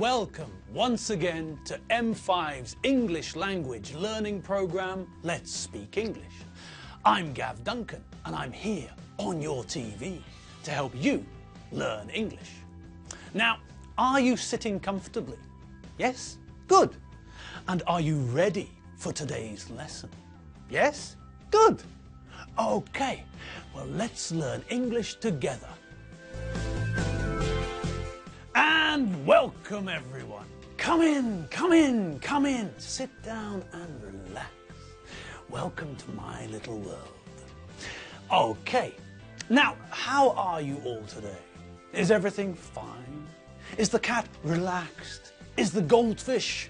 welcome once again to M5's English language learning program, Let's Speak English. I'm Gav Duncan and I'm here on your TV to help you learn English. Now, are you sitting comfortably? Yes? Good. And are you ready for today's lesson? Yes? Good. Okay, well, let's learn English together. And welcome everyone. Come in, come in, come in. Sit down and relax. Welcome to my little world. Okay, now how are you all today? Is everything fine? Is the cat relaxed? Is the goldfish,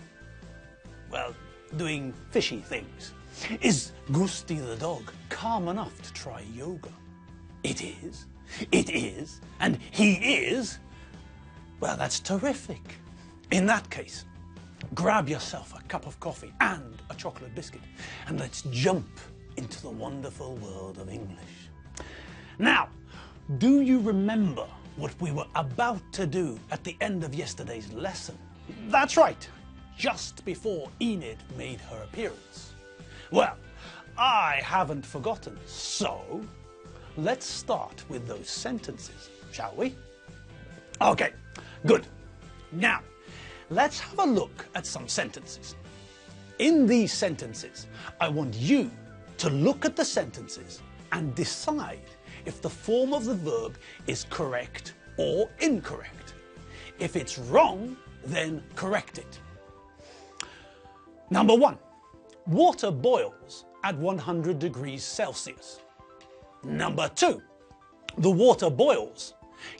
well, doing fishy things? Is Gusti the dog calm enough to try yoga? It is, and he is. Well, that's terrific. In that case, grab yourself a cup of coffee and a chocolate biscuit and let's jump into the wonderful world of English. Now, do you remember what we were about to do at the end of yesterday's lesson? That's right, just before Enid made her appearance. Well, I haven't forgotten, so let's start with those sentences, shall we? Okay, good. Now, let's have a look at some sentences. In these sentences, I want you to look at the sentences and decide if the form of the verb is correct or incorrect. If it's wrong, then correct it. Number 1. Water boils at 100 degrees Celsius. Number 2. The water boils.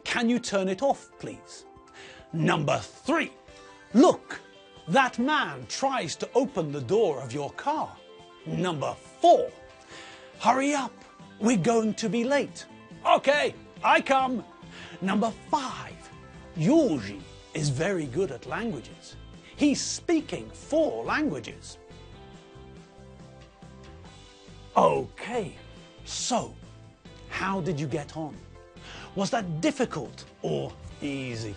Can you turn it off, please? Number 3. Look, that man tries to open the door of your car. Number 4. Hurry up, we're going to be late. Okay, I come. Number 5. Georgi is very good at languages. He's speaking 4 languages. Okay, so how did you get on? Was that difficult or easy?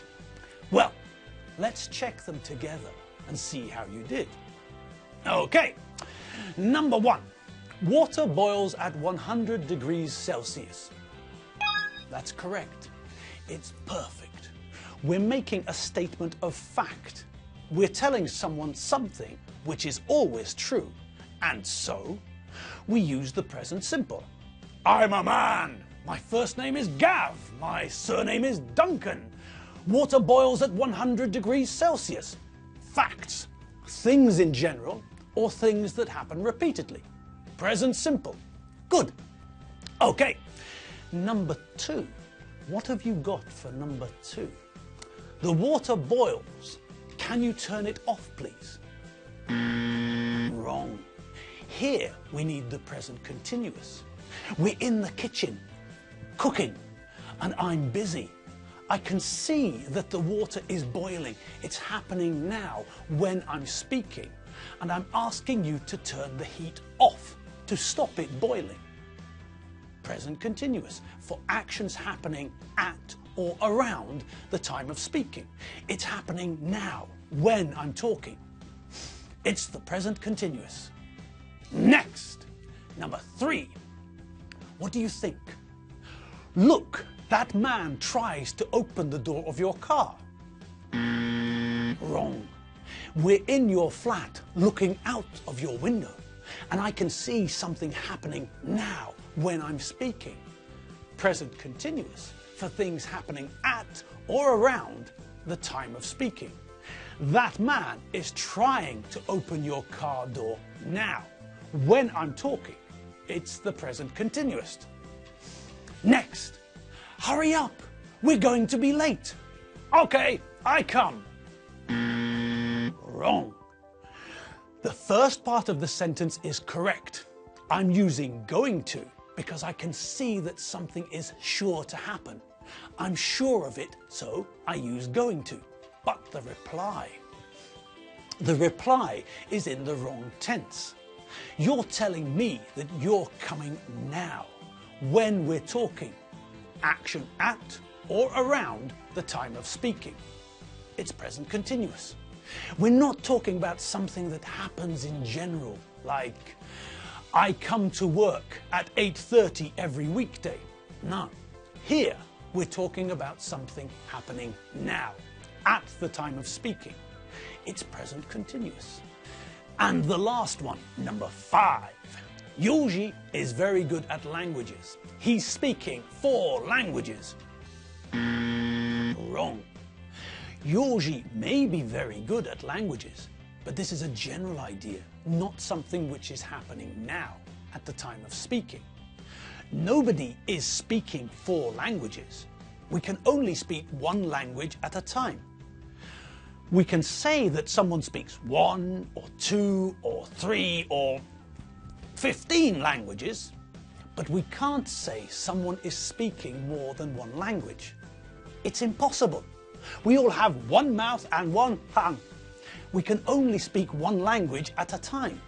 Well, let's check them together and see how you did. Okay, number 1. Water boils at 100 degrees Celsius. That's correct. It's perfect. We're making a statement of fact. We're telling someone something which is always true, and so we use the present simple. I'm a man. My first name is Gav. My surname is Duncan. Water boils at 100 degrees Celsius. Facts. Things in general or things that happen repeatedly. Present simple. Good. Okay. Number 2. What have you got for number 2? The water boils. Can you turn it off, please? Wrong. Here we need the present continuous. We're in the kitchen, cooking, and I'm busy. I can see that the water is boiling. It's happening now when I'm speaking, and I'm asking you to turn the heat off to stop it boiling. Present continuous for actions happening at or around the time of speaking. It's happening now when I'm talking. It's the present continuous. Next, number 3. What do you think? Look, that man tries to open the door of your car. Wrong. We're in your flat looking out of your window and I can see something happening now when I'm speaking. Present continuous for things happening at or around the time of speaking. That man is trying to open your car door now when I'm talking. It's the present continuous. Next, hurry up, we're going to be late. Okay, I come. Wrong. The first part of the sentence is correct. I'm using going to because I can see that something is sure to happen. I'm sure of it, so I use going to. But the reply is in the wrong tense. You're telling me that you're coming now when we're talking. Action at or around the time of speaking. it's present continuous. We're not talking about something that happens in general, like I come to work at 8:30 every weekday. No, here we're talking about something happening now, at the time of speaking. It's present continuous. And the last one, number 5. Józsi is very good at languages. He's speaking 4 languages. Wrong. Józsi may be very good at languages, but this is a general idea, not something which is happening now, at the time of speaking. Nobody is speaking 4 languages. We can only speak 1 language at a time. We can say that someone speaks 1 or 2 or 3 or 15 languages, but we can't say someone is speaking more than 1 language. It's impossible. We all have 1 mouth and 1 tongue. We can only speak 1 language at a time.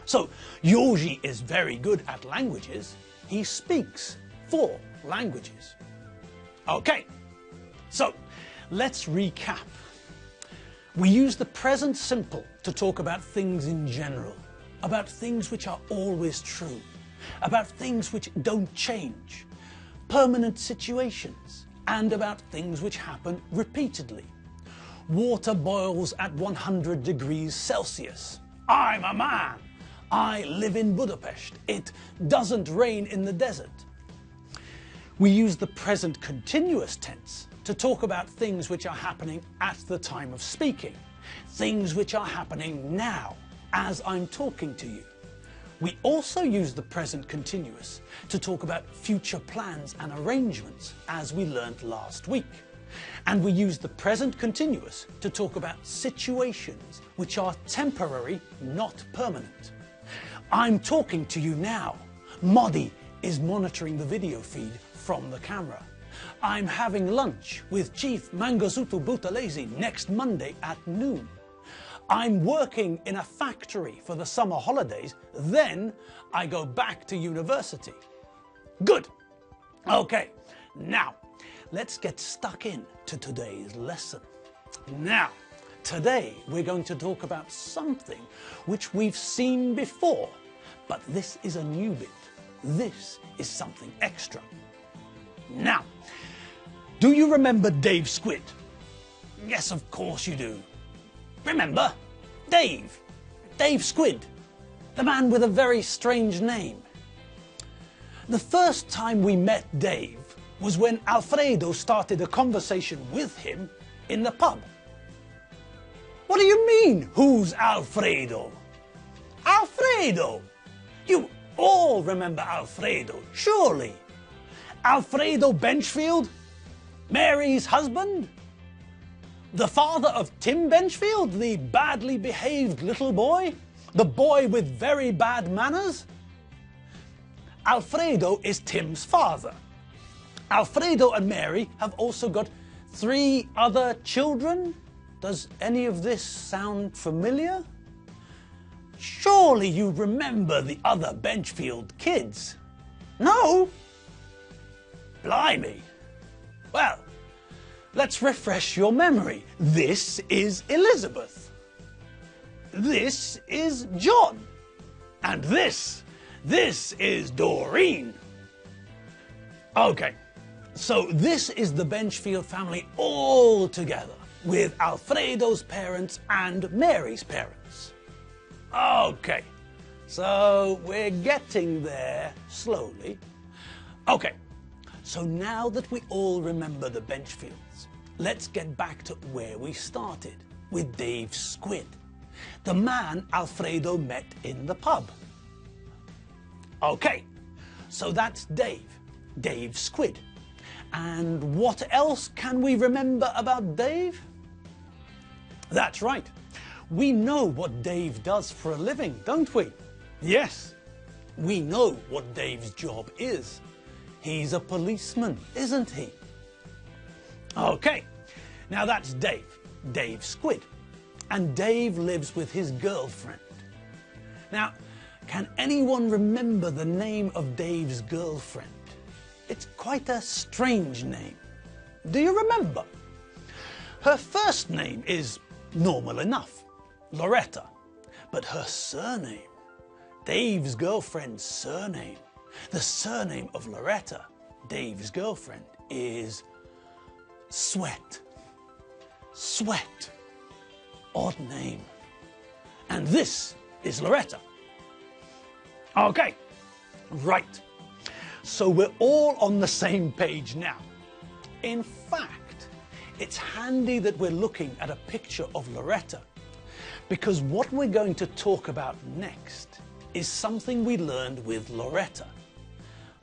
So Józsi is very good at languages. He speaks 4 languages. Okay, so let's recap. We use the present simple to talk about things in general, about things which are always true, about things which don't change, permanent situations, and about things which happen repeatedly. Water boils at 100 degrees Celsius. I'm a man. I live in Budapest. It doesn't rain in the desert. We use the present continuous tense to talk about things which are happening at the time of speaking, things which are happening now, as I'm talking to you. We also use the present continuous to talk about future plans and arrangements, as we learned last week. And we use the present continuous to talk about situations which are temporary, not permanent. I'm talking to you now. Modi is monitoring the video feed from the camera. I'm having lunch with Chief Mangosuthu Buthelezi next Monday at noon. I'm working in a factory for the summer holidays, then I go back to university. Good. Okay, now let's get stuck in to today's lesson. Now, today we're going to talk about something which we've seen before, but this is a new bit. This is something extra. Now, do you remember Dave Squid? Yes, of course you do. Remember? Dave Squid, the man with a very strange name. The first time we met Dave was when Alfredo started a conversation with him in the pub. What do you mean, who's Alfredo? Alfredo! You all remember Alfredo, surely. Alfredo Benchfield, Mary's husband? The father of Tim Benchfield, the badly behaved little boy? The boy with very bad manners? Alfredo is Tim's father. Alfredo and Mary have also got 3 other children. Does any of this sound familiar? Surely you remember the other Benchfield kids? No? Blimey. Well, let's refresh your memory. This is Elizabeth. This is John. And this is Doreen. Okay, so this is the Benchfield family all together, with Alfredo's parents and Mary's parents. Okay, so we're getting there slowly. Okay, so now that we all remember the Benchfields, let's get back to where we started, with Dave Squid, the man Alfredo met in the pub. Okay, so that's Dave Squid. And what else can we remember about Dave? That's right. We know what Dave does for a living, don't we? Yes, we know what Dave's job is. He's a policeman, isn't he? Okay, now that's Dave Squid. And Dave lives with his girlfriend. Now, can anyone remember the name of Dave's girlfriend? It's quite a strange name. Do you remember? Her first name is normal enough, Loretta, but her surname, Dave's girlfriend's surname, the surname of Loretta, Dave's girlfriend, is Sweat. Sweat. Odd name. And this is Loretta. Okay, right. So we're all on the same page now. In fact, it's handy that we're looking at a picture of Loretta, because what we're going to talk about next is something we learned with Loretta.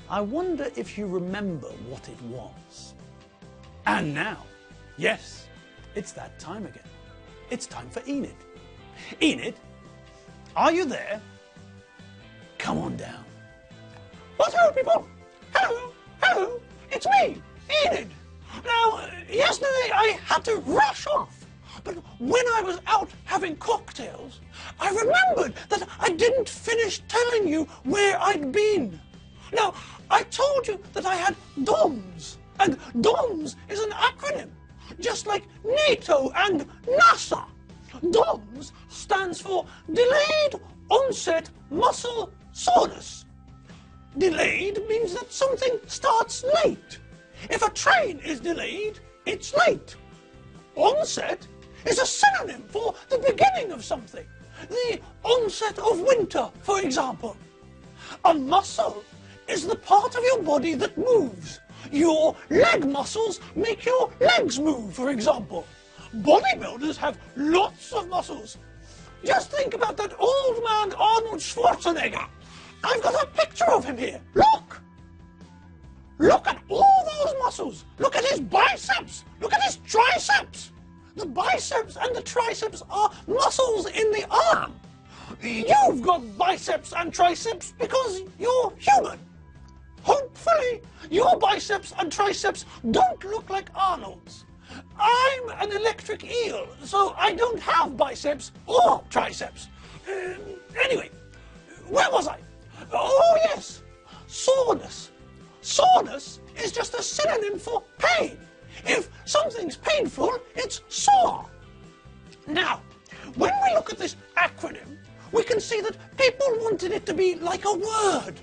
I wonder if you remember what it was. And now, yes, it's that time again. It's time for Enid. Enid, are you there? Come on down. What's up, people? Hello, hello, it's me, Enid. Now, yesterday I had to rush off, but when I was out having cocktails, I remembered that I didn't finish telling you where I'd been. Now, I told you that I had DOMS, and DOMS is an acronym, just like NATO and NASA. DOMS stands for Delayed Onset Muscle Soreness. Delayed means that something starts late. If a train is delayed, it's late. Onset is a synonym for the beginning of something. The onset of winter, for example. A muscle is the part of your body that moves. Your leg muscles make your legs move, for example. Bodybuilders have lots of muscles. Just think about that old man Arnold Schwarzenegger. I've got a picture of him here. Look! Look at all those muscles. Look at his biceps. Look at his triceps. The biceps and the triceps are muscles in the arm. You've got biceps and triceps because you're human. Hopefully, your biceps and triceps don't look like Arnold's. I'm an electric eel, so I don't have biceps or triceps. Anyway, where was I? Oh yes, soreness. Soreness is just a synonym for pain. If something's painful, it's sore. Now, when we look at this acronym, we can see that people wanted it to be like a word.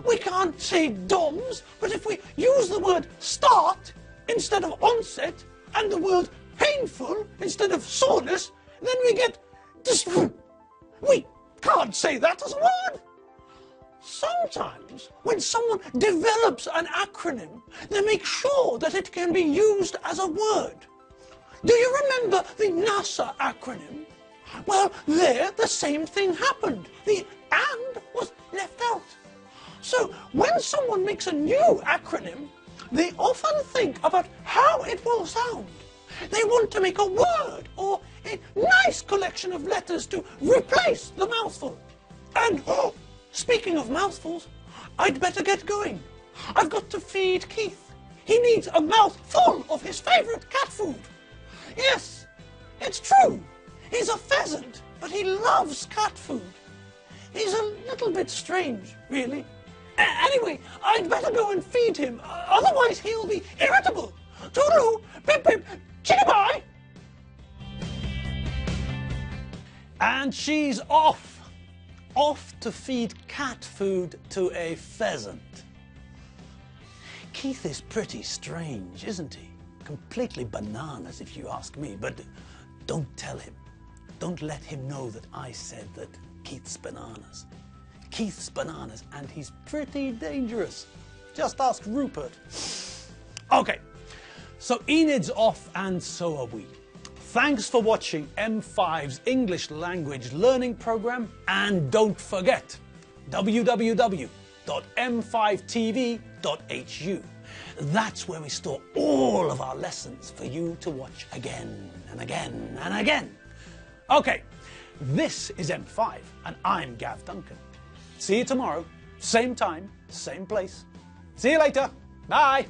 We can't say DOMS, but if we use the word start instead of onset and the word painful instead of soreness, then we get we can't say that as a word. Sometimes when someone develops an acronym, they make sure that it can be used as a word. Do you remember the NASA acronym? Well, there the same thing happened. The "and" was left out. So when someone makes a new acronym, they often think about how it will sound. They want to make a word or a nice collection of letters to replace the mouthful. And speaking of mouthfuls, I'd better get going. I've got to feed Keith. He needs a mouthful of his favorite cat food. Yes, it's true. He's a pheasant, but he loves cat food. He's a little bit strange, really. Anyway, I'd better go and feed him, otherwise he'll be irritable. Toodaloo, pip pip, chitty bye. And she's off. Off to feed cat food to a pheasant. Keith is pretty strange, isn't he? Completely bananas, if you ask me, but don't tell him. Don't let him know that I said that Keith's bananas. Keith's bananas, and he's pretty dangerous. Just ask Rupert. Okay, so Enid's off and so are we. Thanks for watching M5's English language learning program, and don't forget www.m5tv.hu. That's where we store all of our lessons for you to watch again and again and again. Okay, this is M5 and I'm Gav Duncan. See you tomorrow, same time, same place. See you later. Bye.